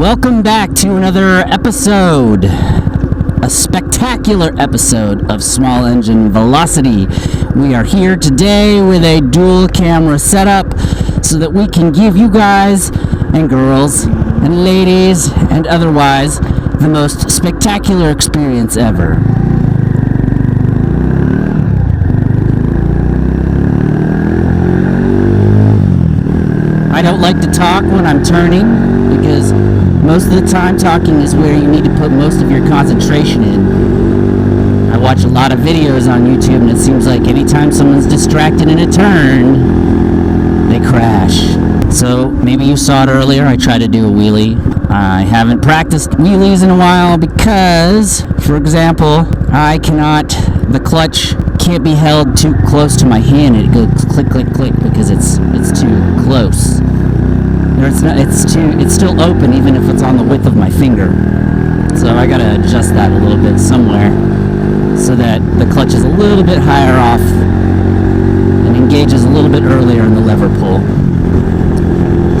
Welcome back to another episode, a spectacular episode of Small Engine Velocity. We are here today with a dual camera setup so that we can give you guys and girls and ladies and otherwise the most spectacular experience ever. I don't like to talk when I'm turning because most of the time talking is where you need to put most of your concentration in. I watch a lot of videos on YouTube and it seems like anytime someone's distracted in a turn, they crash. So maybe you saw it earlier, I tried to do a wheelie. I haven't practiced wheelies in a while because, for example, the clutch can't be held too close to my hand. It goes click, click, click because it's too close. It's still open even if it's on the width of my finger. So I gotta adjust that a little bit somewhere so that the clutch is a little bit higher off and engages a little bit earlier in the lever pull.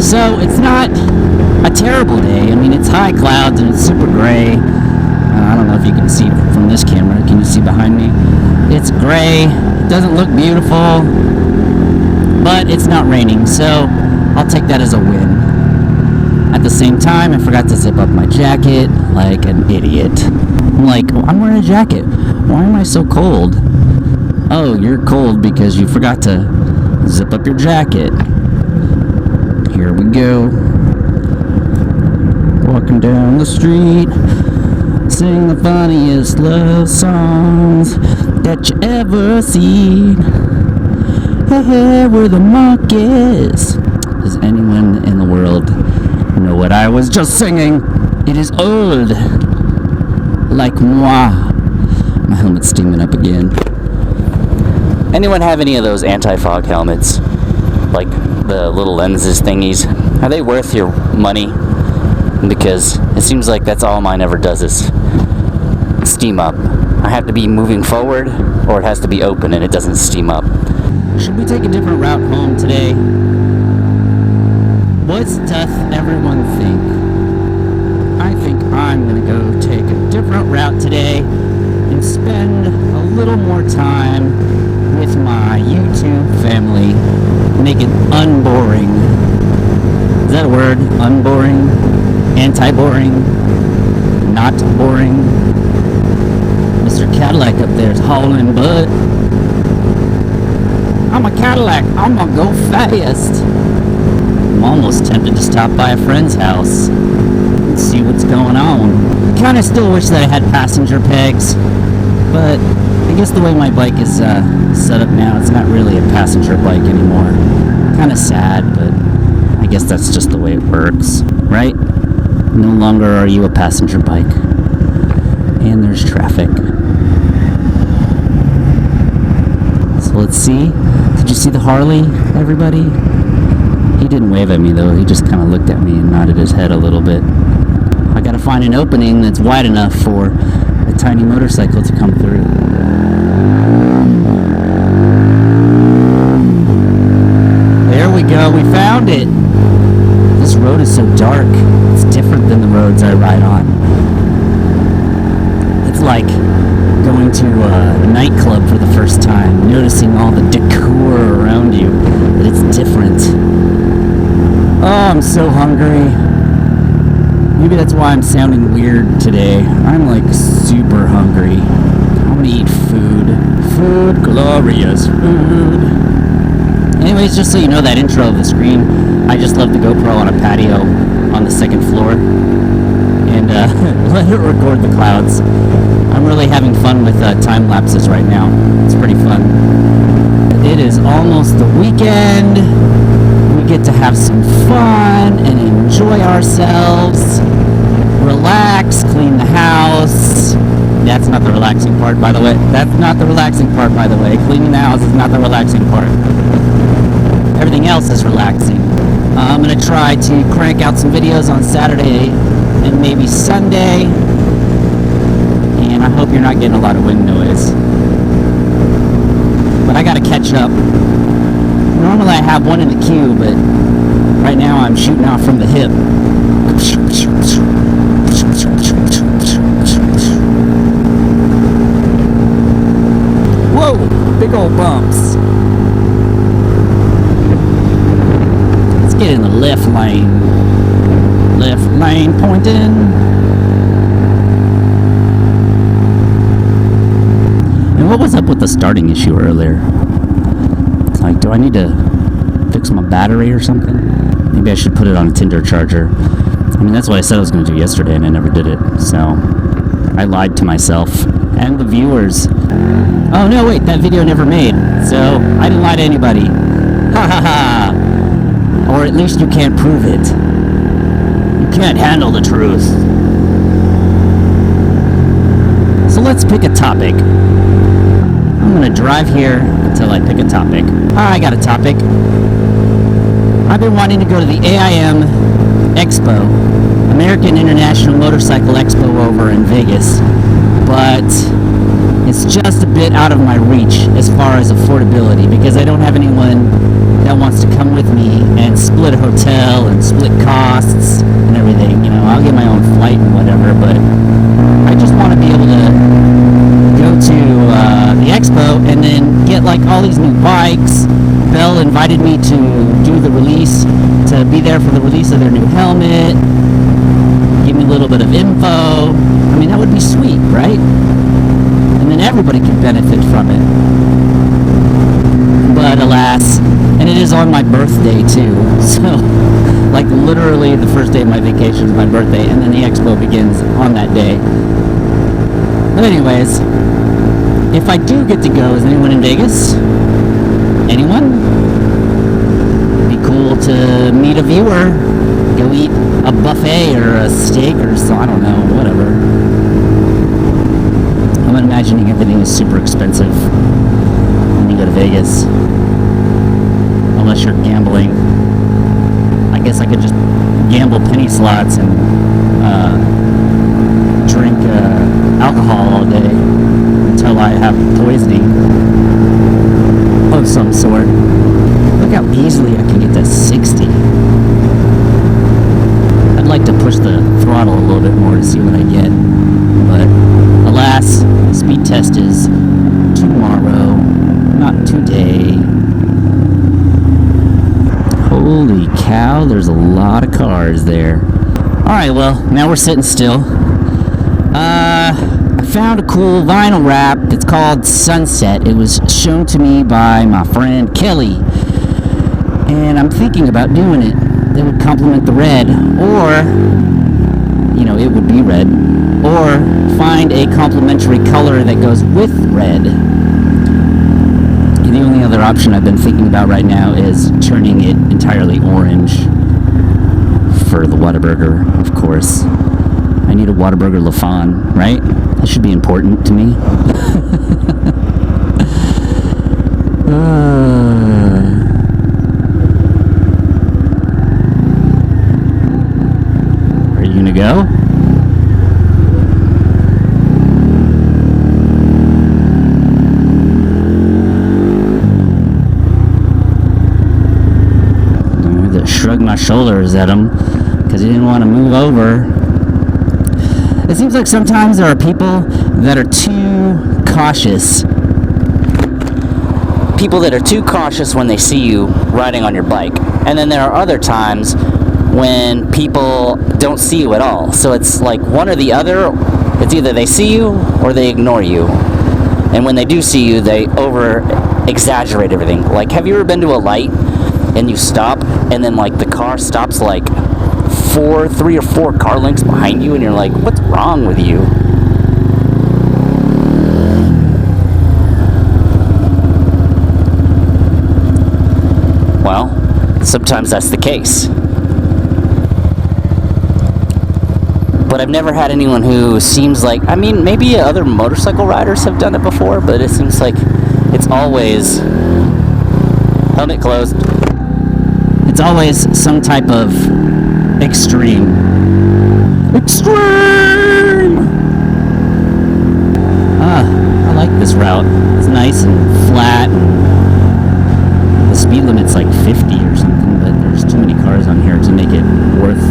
So it's not a terrible day. I mean, it's high clouds and it's super gray. I don't know if you can see from this camera. Can you see behind me? It's gray. It doesn't look beautiful, but it's not raining, so I'll take that as a win. At the same time, I forgot to zip up my jacket like an idiot. I'm like, I'm wearing a jacket. Why am I so cold? Oh, you're cold because you forgot to zip up your jacket. Here we go. Walking down the street, sing the funniest love songs that you ever seen. Hey, hey, we're the monkeys. Does anyone in the world know what I was just singing? It is old. Like moi. My helmet's steaming up again. Anyone have any of those anti-fog helmets? Like the little lenses thingies? Are they worth your money? Because it seems like that's all mine ever does is steam up. I have to be moving forward or it has to be open and it doesn't steam up. Should we take a different route home today? What doth everyone think? I think I'm gonna go take a different route today and spend a little more time with my YouTube family. Make it unboring. Is that a word? Unboring? Anti-boring? Not boring? Mr. Cadillac up there is hauling butt. I'm a Cadillac. I'm gonna go fast. I'm almost tempted to stop by a friend's house and see what's going on. Kind of still wish that I had passenger pegs, but I guess the way my bike is set up now, it's not really a passenger bike anymore. Kind of sad, but I guess that's just the way it works, right? No longer are you a passenger bike. And there's traffic. So let's see. Did you see the Harley, everybody? He didn't wave at me though. He just kind of looked at me and nodded his head a little bit. I gotta find an opening that's wide enough for a tiny motorcycle to come through. There we go. We found it. This road is so dark. It's different than the roads I ride on. It's like going to a nightclub for the first time, noticing all the decor around you, that it's different. Oh, I'm so hungry. Maybe that's why I'm sounding weird today. I'm like super hungry. I want to eat food. Food, glorious food. Anyways, just so you know, that intro of the screen, I just left the GoPro on a patio on the second floor and let it record the clouds. I'm really having fun with time lapses right now. It's pretty fun. It is almost the weekend. We get to have some fun and enjoy ourselves. Relax, clean the house. That's not the relaxing part, by the way. That's not the relaxing part, by the way. Cleaning the house is not the relaxing part. Everything else is relaxing. I'm going to try to crank out some videos on Saturday and maybe Sunday. And I hope you're not getting a lot of wind noise. But I got to catch up. Normally I have one in the queue, but right now I'm shooting off from the hip Whoa, big old bumps. Let's get in the left lane. Left lane pointing. And what was up with the starting issue earlier? It's like, do I need to fix my battery or something? Maybe I should put it on a Tinder charger. I mean, that's what I said I was going to do yesterday, and I never did it. So, I lied to myself and the viewers. Oh, no, wait, that video never made. So, I didn't lie to anybody. Ha ha ha! Or at least you can't prove it. You can't handle the truth. So, let's pick a topic. I'm going to drive here until I pick a topic. I got a topic. I've been wanting to go to the AIM Expo, American International Motorcycle Expo over in Vegas, but it's just a bit out of my reach as far as affordability because I don't have anyone that wants to come with me and split a hotel and split costs and everything. You know, I'll get my own flight and whatever, but I just want to be able to go to the expo and then get like all these new bikes. Bell invited me to do the release, to be there for the release of their new helmet, give me a little bit of info. I mean, that would be sweet, right? And then everybody could benefit from it. But alas, and it is on my birthday too, so like literally the first day of my vacation is my birthday, and then the expo begins on that day. But anyways, if I do get to go, is anyone in Vegas? Anyone? Be cool to meet a viewer, go eat a buffet or a steak or so, I don't know, whatever. I'm imagining everything is super expensive when you go to Vegas. Unless you're gambling. I guess I could just gamble penny slots and drink alcohol all day until I have poisoning of some sort. Look how easily I can get to 60. I'd like to push the throttle a little bit more to see what I get, but alas, the speed test is tomorrow, not today. Holy cow, there's a lot of cars there. Alright, well, now we're sitting still. I found a cool vinyl wrap. It's called Sunset. It was shown to me by my friend Kelly. And I'm thinking about doing it. That would complement the red. Or, you know, it would be red. Or find a complementary color that goes with red. The only other option I've been thinking about right now is turning it entirely orange for the Whataburger, of course. I need a Whataburger LaFon, right? That should be important to me. Are you gonna go? Shrugged my shoulders at him because he didn't want to move over. It seems like sometimes there are people that are too cautious. People that are too cautious when they see you riding on your bike. And then there are other times when people don't see you at all. So it's like one or the other. It's either they see you or they ignore you. And when they do see you, they over-exaggerate everything. Like, have you ever been to a light and you stop, and then like the car stops like 3 or 4 car lengths behind you, and you're like, what's wrong with you? Well, sometimes that's the case. But I've never had anyone who seems like, I mean, maybe other motorcycle riders have done it before, but it seems like it's always helmet closed. It's always some type of extreme. I like this route. It's nice and flat. And the speed limit's like 50 or something, but there's too many cars on here to make it worth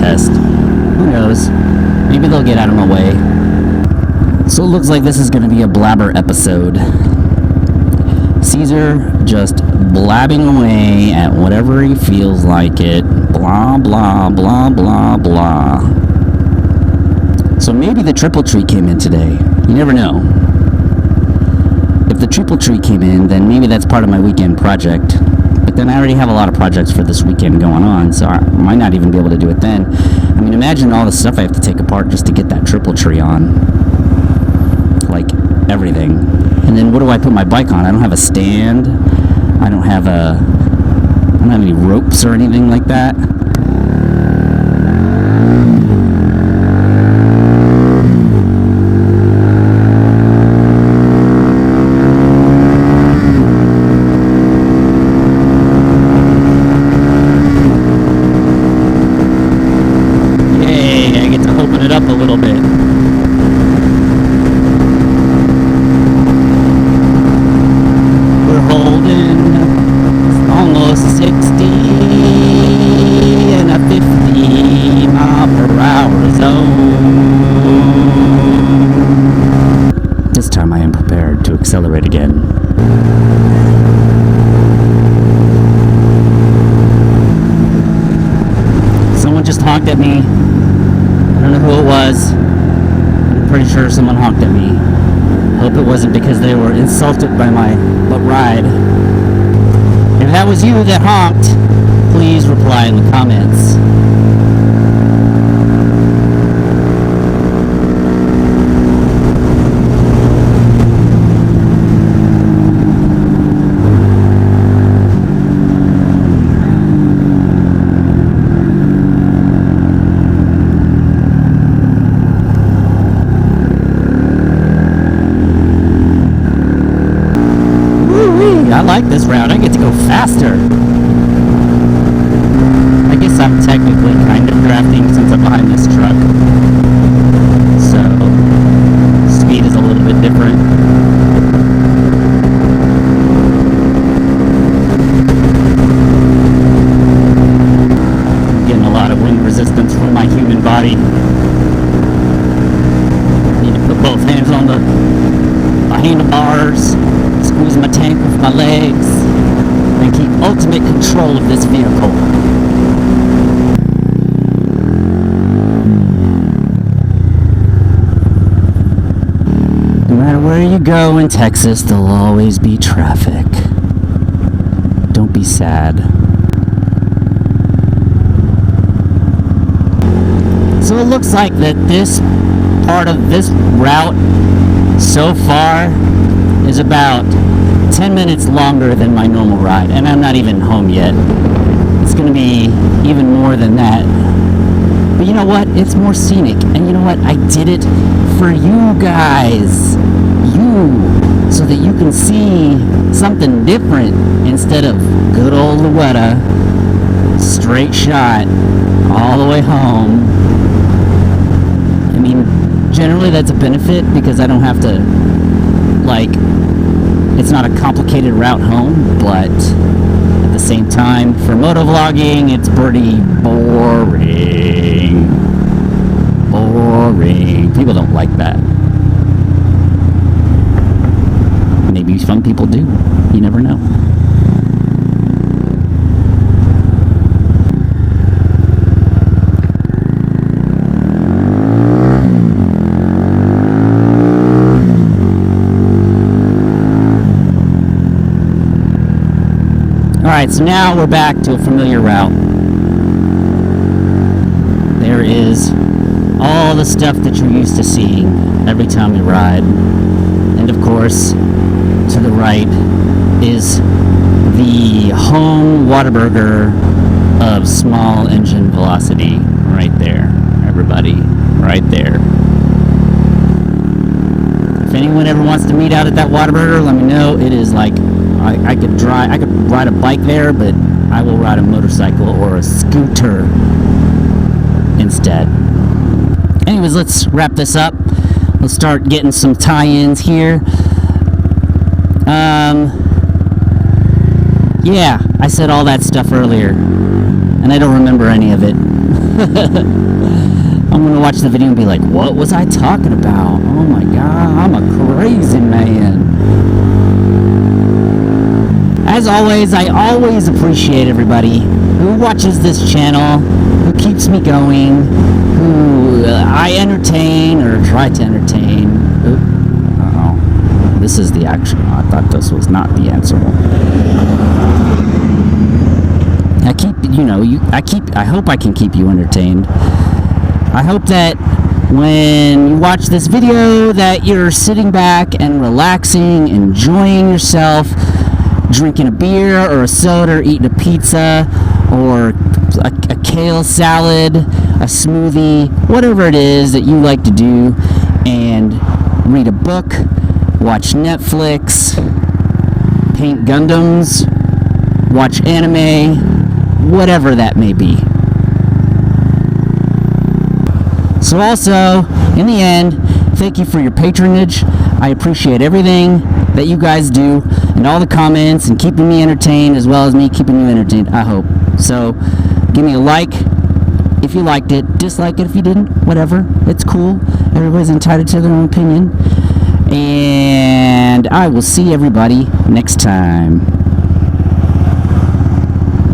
test. Who knows? Maybe they'll get out of my way. So it looks like this is going to be a blabber episode. Caesar just blabbing away at whatever he feels like it. Blah, blah, blah, blah, blah. So maybe the triple tree came in today. You never know. If the triple tree came in, then maybe that's part of my weekend project. But then I already have a lot of projects for this weekend going on, so I might not even be able to do it then. I mean, imagine all the stuff I have to take apart just to get that triple tree on. Like, everything. And then what do I put my bike on? I don't have a stand. I don't have any ropes or anything like that. Accelerate again. Someone just honked at me. I don't know who it was. I'm pretty sure someone honked at me. Hope it wasn't because they were insulted by my ride. If that was you that honked, please reply in the comments. I like this route. I get to go faster. I guess I'm technically kind of drafting since I'm behind this truck. So, speed is a little bit different. I'm getting a lot of wind resistance from my human body. Need to put both hands on the handlebars. Squeeze my tank with my legs and keep ultimate control of this vehicle. No matter where you go in Texas, there'll always be traffic. Don't be sad. So it looks like that this part of this route so far is about 10 minutes longer than my normal ride, and I'm not even home yet. It's going to be even more than that. But you know what? It's more scenic, and you know what? I did it for you guys. You, so that you can see something different instead of good old Louetta, straight shot, all the way home. I mean, generally that's a benefit because I don't have to, like, it's not a complicated route home, but at the same time, for motovlogging, it's pretty boring. Boring. People don't like that. Maybe some people do. You never know. Alright, so now we're back to a familiar route. There is all the stuff that you're used to seeing every time you ride. And of course, to the right is the home Whataburger of small engine velocity. Right there, everybody. Right there. If anyone ever wants to meet out at that Whataburger, let me know. It is like, I could ride a bike there, but I will ride a motorcycle or a scooter instead. Anyways, let's wrap this up. Let's start getting some tie-ins here. Yeah, I said all that stuff earlier, and I don't remember any of it. I'm gonna watch the video and be like, what was I talking about? Oh my god, I'm a crazy man. As always, I always appreciate everybody who watches this channel, who keeps me going, who I entertain or try to entertain. Uh-oh. This is the action. I thought this was not the answer. I hope I can keep you entertained. I hope that when you watch this video that you're sitting back and relaxing, enjoying yourself, drinking a beer or a soda, or eating a pizza, or a kale salad, a smoothie, whatever it is that you like to do, and read a book, watch Netflix, paint Gundams, watch anime, whatever that may be. So also, in the end, thank you for your patronage. I appreciate everything that you guys do, and all the comments, and keeping me entertained, as well as me keeping you entertained, I hope. So, give me a like if you liked it, dislike it if you didn't, whatever, it's cool. Everybody's entitled to their own opinion. And I will see everybody next time.